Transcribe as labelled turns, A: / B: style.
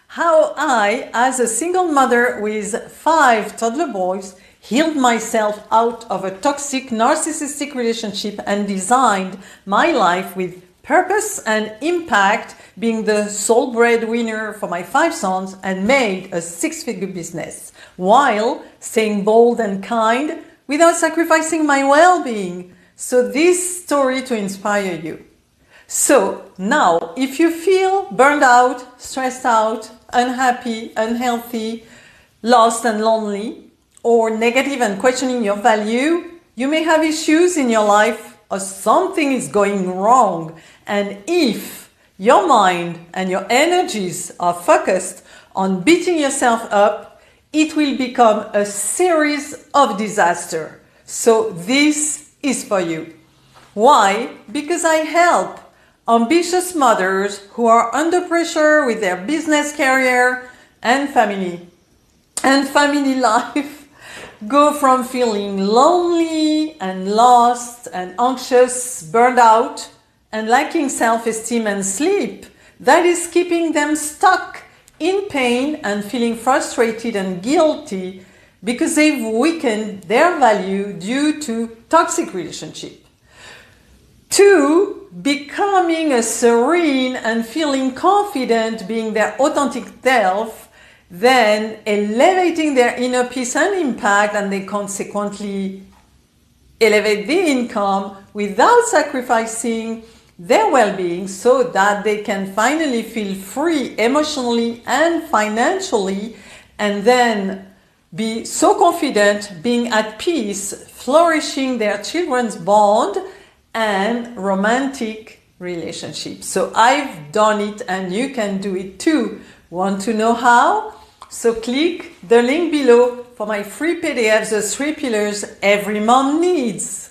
A: how I, as a single mother with 5 toddler boys, healed myself out of a toxic narcissistic relationship and designed my life with purpose and impact, being the sole breadwinner for my 5 sons and made a 6-figure business while staying bold and kind without sacrificing my well-being. So this story to inspire you. So now, if you feel burned out, stressed out, unhappy, unhealthy, lost and lonely, or negative and questioning your value, you may have issues in your life or something is going wrong. And if your mind and your energies are focused on beating yourself up, it will become a series of disaster. So this is for you. Why? Because I help ambitious mothers who are under pressure with their business, career, and family life go from feeling lonely and lost and anxious, burned out, and lacking self-esteem and sleep that is keeping them stuck in pain and feeling frustrated and guilty because they've weakened their value due to toxic relationship. 2, becoming a serene and feeling confident being their authentic self, then elevating their inner peace and impact, and they consequently elevate the income without sacrificing their well-being so that they can finally feel free emotionally and financially, and then be so confident, being at peace, flourishing their children's bond and romantic relationships. So I've done it and you can do it too. Want to know how? So click the link below for my free PDF, The 3 Pillars Every Mom Needs.